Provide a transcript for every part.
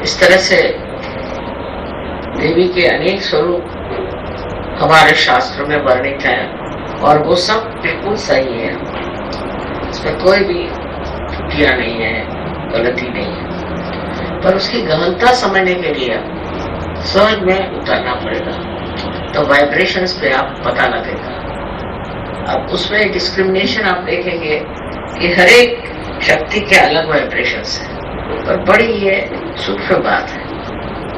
इस तरह से देवी के अनेक स्वरूप हमारे शास्त्रों में वर्णित हैं और वो सब बिल्कुल सही है, इसमें कोई भी त्रुटियां नहीं है, गलती नहीं है। पर उसकी गहनता समझने के लिए सहज में उतरना पड़ेगा, तो वाइब्रेशंस पे आप पता लगेगा। अब उसमें डिस्क्रिमिनेशन आप देखेंगे कि हर एक शक्ति के अलग वाइब्रेशंस हैं, पर बड़ी ये सूक्ष्म बात है।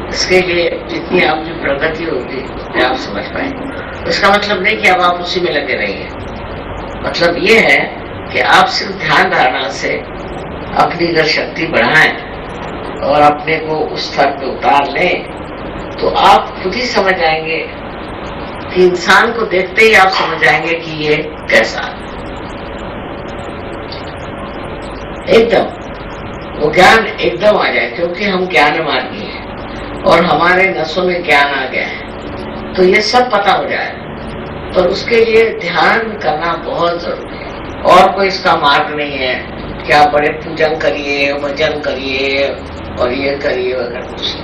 इसके लिए जितनी आपकी प्रगति होगी उतने आप समझ पाएंगे। इसका मतलब नहीं कि अब आप उसी में लगे रहिए, मतलब ये है कि आप सिर्फ ध्यान धारणा से अपनी अगर शक्ति बढ़ाएं और अपने को उस स्तर पे उतार लें, तो आप खुद ही समझ आएंगे कि इंसान को देखते ही आप समझ जाएंगे कि ये कैसा है। एकदम वो ज्ञान एकदम आ जाए, क्योंकि हम ज्ञान मार्गी हैं और हमारे नसों में ज्ञान आ गया है, तो ये सब पता हो जाए। तो उसके लिए ध्यान करना बहुत जरूरी है, और कोई इसका मार्ग नहीं है कि आप बड़े पूजन करिए, भजन करिए और ये करिए वगैरह कुछ।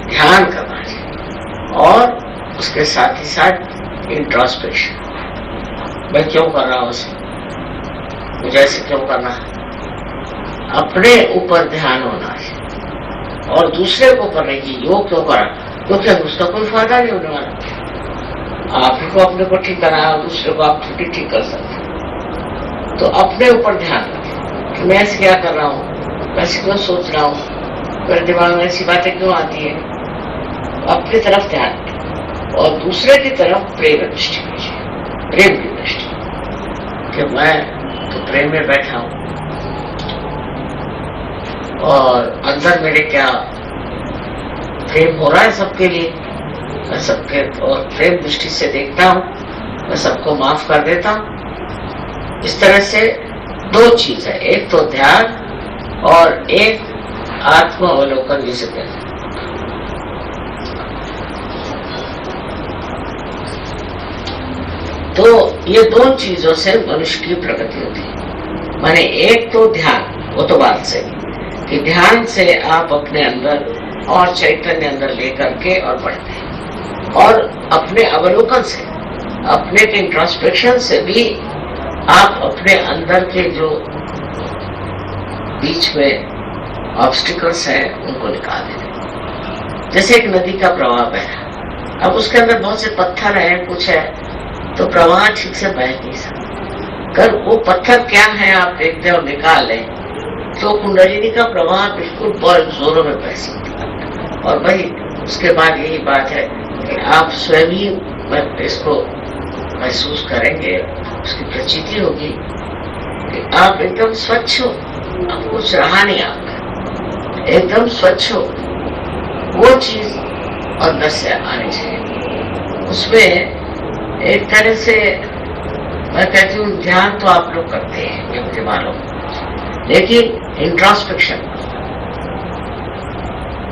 ध्यान करना चाहिए और उसके साथ ही साथ इंट्रोस्पेक्शन। मैं क्यों कर रहा हूं उसे, मुझे ऐसे क्यों करना है, अपने ऊपर ध्यान होना है और दूसरे को करने की योग क्यों करा, क्योंकि उसका कोई फायदा नहीं होने वाला। आप ही को अपने को ठीक करना है और दूसरे को आप छुट्टी ठीक कर सकते। तो अपने ऊपर ध्यान रखें कि मैं ऐसे क्या कर रहा हूँ, ऐसे क्यों सोच रहा हूँ, मेरे दिमाग में ऐसी बातें क्यों आती है। अपनी तरफ ध्यान और दूसरे की तरफ प्रेम दृष्टि कीजिए, प्रेम की दृष्टि कि मैं तो प्रेम में बैठा हूं और अंदर मेरे क्या प्रेम हो रहा है सबके लिए, मैं सबके और प्रेम दृष्टि से देखता हूं, मैं सबको माफ कर देता हूं। इस तरह से दो चीज है, एक तो ध्यान और एक आत्म अवलोकन जिसे कहते हैं। तो ये दो चीजों से मनुष्य की प्रगति होती है। माने एक तो ध्यान, वो तो बात से कि ध्यान से आप अपने अंदर और चैतन्य अंदर लेकर के और बढ़ते हैं, और अपने अवलोकन से, अपने के इंट्रोस्पेक्शन से भी आप अपने अंदर के जो बीच में ऑब्स्टिकल्स हैं उनको निकाल देते। जैसे एक नदी का प्रवाह बह, अब उसके अंदर बहुत से पत्थर हैं, कुछ है, तो प्रवाह ठीक से बह नहीं सकता। अगर वो पत्थर क्या है आप देखते और निकाल लें, तो कुंडलिनी का प्रवाह बिल्कुल बहुत जोरों में बह सकता है। और वही उसके बाद यही बात है कि आप स्वयं ही इसको महसूस करेंगे, उसकी प्रचिति होगी कि आप एकदम स्वच्छ हो, अब कुछ रहा नहीं आपका, एकदम स्वच्छ हो। वो चीज अंदर से आनी चाहिए। उसमें एक तरह से मैं कहती हूँ ध्यान तो आप लोग करते हैं, ये मुझे मालूम, लेकिन इंट्रोस्पेक्शन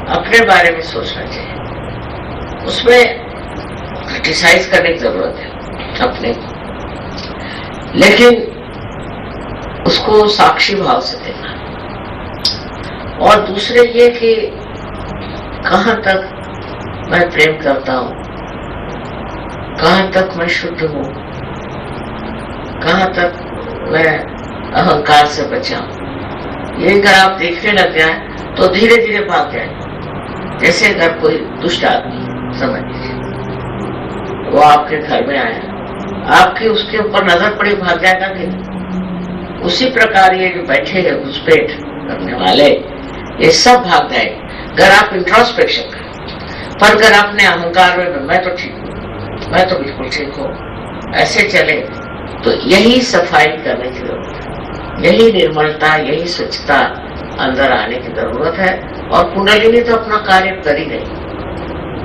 अपने बारे में सोचना चाहिए। उसमें क्रिटिसाइज करने की जरूरत है अपने, लेकिन उसको साक्षी भाव से देखना। और दूसरे ये कि कहाँ तक मैं प्रेम करता हूँ, कहाँ तक मैं शुद्ध हूँ, कहाँ तक मैं अहंकार से बचा हूँ। ये अगर आप देखने लग जाए तो धीरे धीरे भाग जाए। जैसे अगर कोई दुष्ट आदमी, समझ लीजिए वो आपके घर में आया, आपकी उसके ऊपर नजर पड़ी, भाग जाएगा कि नहीं? उसी प्रकार ये जो बैठे हैं घुसपैठ करने वाले, ये सब भाग जाएंगे अगर आप इंट्रोस्पेक्शन करें। पर अगर अपने अहंकार में मैं तो ठीक हूँ, मैं तो बिल्कुल ठीक हूँ, ऐसे चले, तो यही सफाई करने की जरूरत है, यही निर्मलता, यही स्वच्छता अंदर आने की जरूरत है। और कुंडलिनी तो अपना कार्य कर ही गई,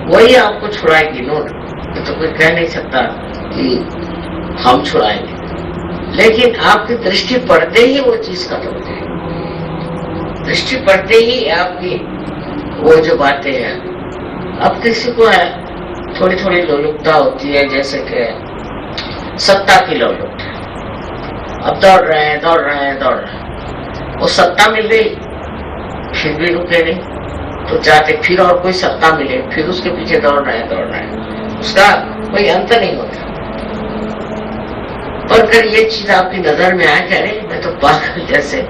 वही आपको छुड़ाएगी। नोट तो कोई कह नहीं सकता कि हम छुड़ाएंगे, लेकिन आपकी दृष्टि पड़ते ही वो चीज खत्म हो जाएगी। दृष्टि पड़ते ही आपकी वो जो बातें हैं, अब किसी को है थोड़ी थोड़ी लोलुपता होती है, जैसे कि सत्ता की लोलुपता, अब दौड़ रहे हैं, वो सत्ता मिल गई फिर भी रुके नहीं, तो चाहते फिर और कोई सत्ता मिले, फिर उसके पीछे दौड़ रहे हैं, उसका कोई अंत नहीं होता। पर अगर ये चीज आपकी नजर में आए कि अरे मैं तो पागल जैसे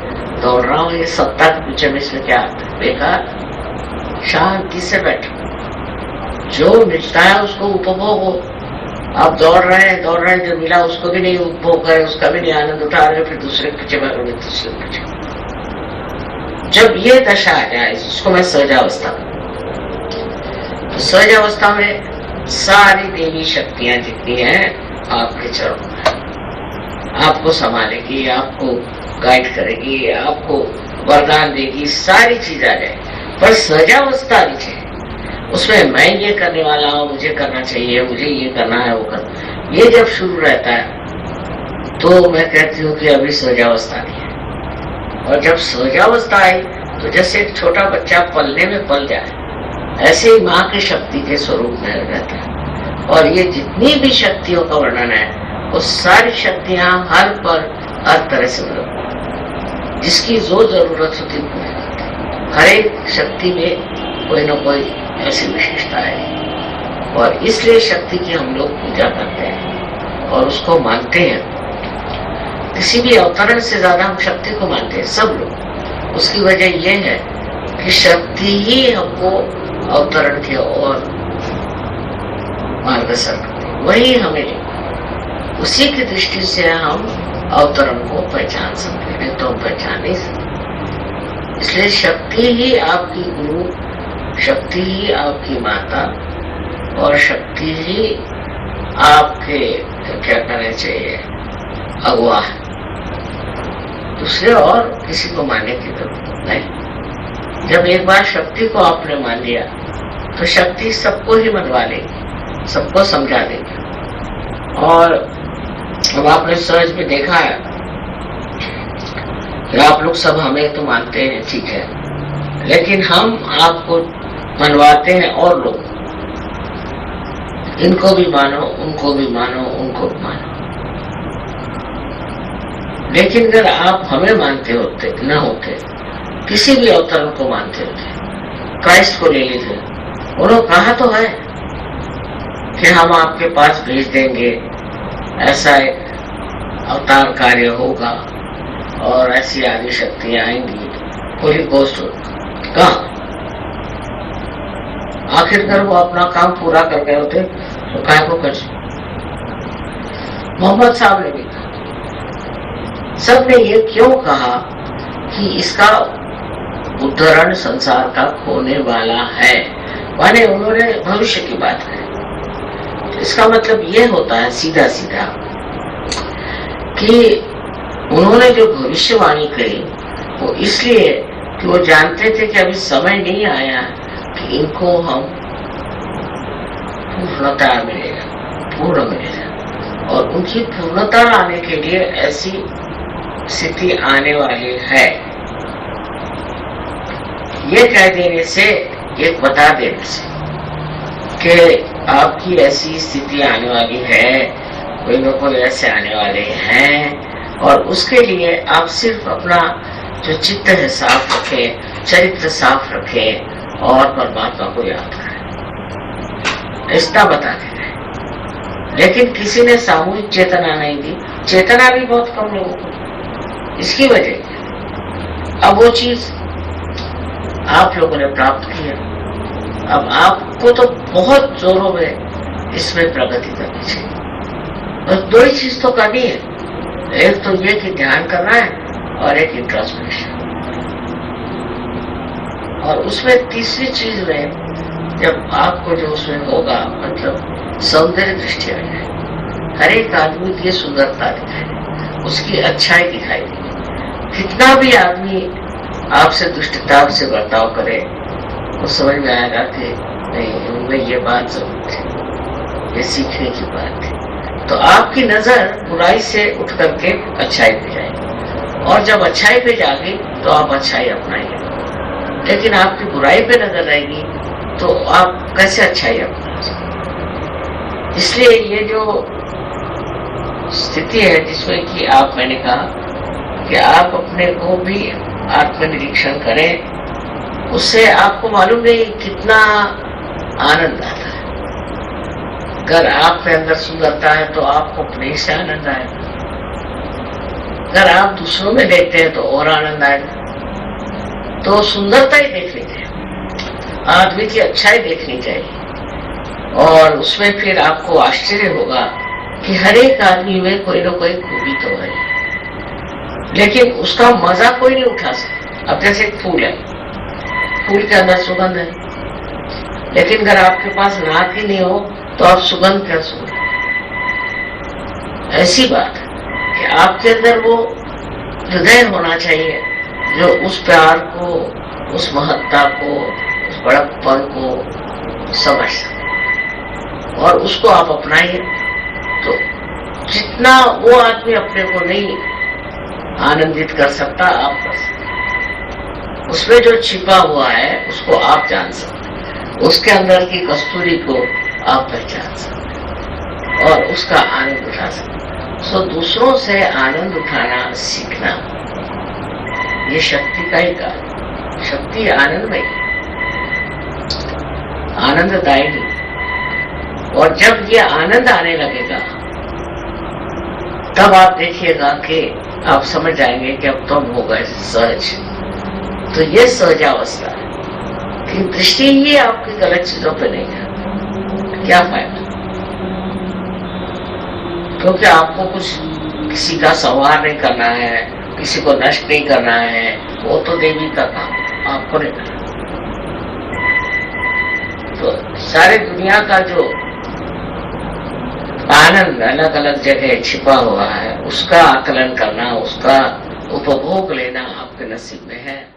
दौड़ रहा हूँ, ये सत्ता के पीछे में इसमें क्या आता है, बेकार, शांति से बैठो, जो मिलता है उसको उपभोग हो। आप दौड़ रहे हैं, जो मिला उसको भी नहीं उपभोग है, उसका भी नहीं आनंद उठा रहे, फिर दूसरे के पीछे भागोगे, दूसरे के पीछे। जब ये दशा आ जाए, इसको मैं सहजावस्था, तो सहजावस्था में सारी देवी शक्तियां जितनी हैं आपके चरणों में, आपको संभालेगी, आपको गाइड करेगी, आपको वरदान देगी, सारी चीज आ जाए। पर सहजावस्था नीचे, उसमें मैं ये करने वाला हूँ, मुझे करना चाहिए, मुझे ये करना है, वो करना, ये जब शुरू रहता है तो मैं कहती हूँ कि अभी सहजावस्था नहीं है। और जब सहजावस्था आई तो जैसे एक छोटा बच्चा पलने में पल जाए, ऐसे ही माँ की शक्ति के स्वरूप में रहता है। और ये जितनी भी शक्तियों का वर्णन है, वो सारी शक्तियां हर पर हर तरह से मिलती, जिसकी जो जरूरत होती है, हर एक शक्ति में कोई ना कोई ऐसी विशेषता है। और इसलिए शक्ति की हम लोग पूजा करते हैं और उसको मानते हैं। किसी भी अवतरण से ज्यादा हम शक्ति को मानते हैं सब लोग। उसकी वजह यह है कि शक्ति ही हमको अवतरण की ओर मार्गदर्शन करती है, वही हमें, उसी की दृष्टि से हम अवतरण को पहचान सकते हैं, तो हम पहचान नहीं सकते। इसलिए शक्ति ही आपकी गुरु, शक्ति ही आपकी माता, और शक्ति ही आपके क्या करना चाहिए अगुआ है। दूसरे और किसी को मानने की जरूरत नहीं। जब एक बार शक्ति को आपने मान लिया तो शक्ति सबको ही मनवा लेगी, सबको समझा देगी। और अब आपने सहज में देखा है कि आप लोग सब हमें तो मानते हैं, ठीक है, लेकिन हम आपको मनवाते हैं और लोग, इनको भी मानो, उनको भी मानो, उनको भी मानो। लेकिन अगर आप हमें मानते होते न होते, किसी भी अवतरण को मानते होते, क्राइस्ट को ले लीजिए, उन्होंने कहा तो है कि हम आपके पास भेज देंगे, ऐसा एक अवतार कार्य होगा और ऐसी आदि शक्तियां आएंगी, होली गोस्ट कहा। आखिरकार वो अपना काम पूरा कर गए होते तो काय को कर। मोहम्मद साहब ने भी कहा, सबने ये क्यों कहा कि इसका उद्धरण संसार का होने वाला है, माने उन्होंने भविष्य की बात कही। इसका मतलब ये होता है सीधा सीधा कि उन्होंने जो भविष्यवाणी कही वो इसलिए कि वो जानते थे कि अभी समय नहीं आया कि इनको हम पूर्णता मिलेगा, पूर्ण मिलेगा, और उनकी पूर्णता लाने के लिए ऐसी स्थिति आने वाली है। ये कह देने से, ये बता देने से कि आपकी ऐसी स्थिति आने वाली है, कोई न कोई ऐसे आने वाले हैं, और उसके लिए आप सिर्फ अपना जो चित्त है साफ रखें, चरित्र साफ रखें और परमात्मा को याद करें, इतना बता देना है। लेकिन किसी ने सामूहिक चेतना नहीं दी, चेतना भी बहुत कम लोगों को, इसकी वजह अब वो चीज आप लोगों ने प्राप्त की है। अब आपको तो बहुत जोरों में इसमें प्रगति करनी चाहिए। बस दो ही चीज तो करनी है, एक तो ये कि ध्यान करना है और एक इंट्रोस्पेक्शन। और उसमें तीसरी चीज में जब आपको जो उसमें होगा, मतलब सौंदर्य दृष्टि आ जाए, हर एक आदमी की सुंदरता दिखाई, उसकी अच्छाई दिखाई देगी। कितना भी आदमी आपसे दुष्टता से बर्ताव करे, वो समझ में आएगा कि नहीं, उनमें ये बात जरूर थी, ये सीखने की बात थी। तो आपकी नजर बुराई से उठ करके अच्छाई पे जाएगी, और जब अच्छाई पे जाएगी तो आप अच्छाई अपनाएंगे। लेकिन आपकी बुराई पे नजर रहेगी तो आप कैसे अच्छाई अपनाएंगे? इसलिए ये जो स्थिति है जिसमें कि आप, मैंने कहा कि आप अपने को भी आत्मनिरीक्षण करें उससे आपको मालूम नहीं कितना आनंद आता है। अगर आपके अंदर सुंदरता है तो आपको अपने से आनंद आएगा, अगर आप दूसरों में देखते हैं तो और आनंद आएगा। तो सुंदरता ही देखनी चाहिए, आदमी की अच्छाई देखनी चाहिए, और उसमें फिर आपको आश्चर्य होगा कि हर एक आदमी में कोई ना कोई खूबी तो है, लेकिन उसका मजा कोई नहीं उठा सकता। अब जैसे एक फूल है, फूल के अंदर सुगंध है, लेकिन अगर आपके पास नाक ही नहीं हो तो आप सुगंध क्या सुन। ऐसी बात है कि आपके अंदर वो हृदय होना चाहिए जो उस प्यार को, उस महत्ता को, उस बड़प्पन को समझ सके, और उसको आप अपनाइए। तो जितना वो आदमी अपने को नहीं आनंदित कर सकता, आप कर सकते। उसमें जो छिपा हुआ है उसको आप जान सकते, उसके अंदर की कस्तूरी को आप पहचान सकते और उसका आनंद उठा सकते। सो दूसरों से आनंद उठाना सीखना, ये शक्ति का ही कार्य। शक्ति आनंदमय, आनंददायी, और जब ये आनंद आने लगेगा तब आप देखिएगा कि आप समझ जाएंगे कि अब तो हो गए सहज। तो ये सहजावस्था है कि दृष्टि ही आपकी गलत चीजों पे नहीं है, क्या फायदा? क्योंकि आपको कुछ किसी का संहार नहीं करना है, किसी को नष्ट नहीं करना है, वो तो देवी का काम, आपको नहीं करना। तो सारे दुनिया का जो आनंद अलग अलग जगह छिपा हुआ है, उसका आकलन करना, उसका उपभोग लेना आपके नसीब में है।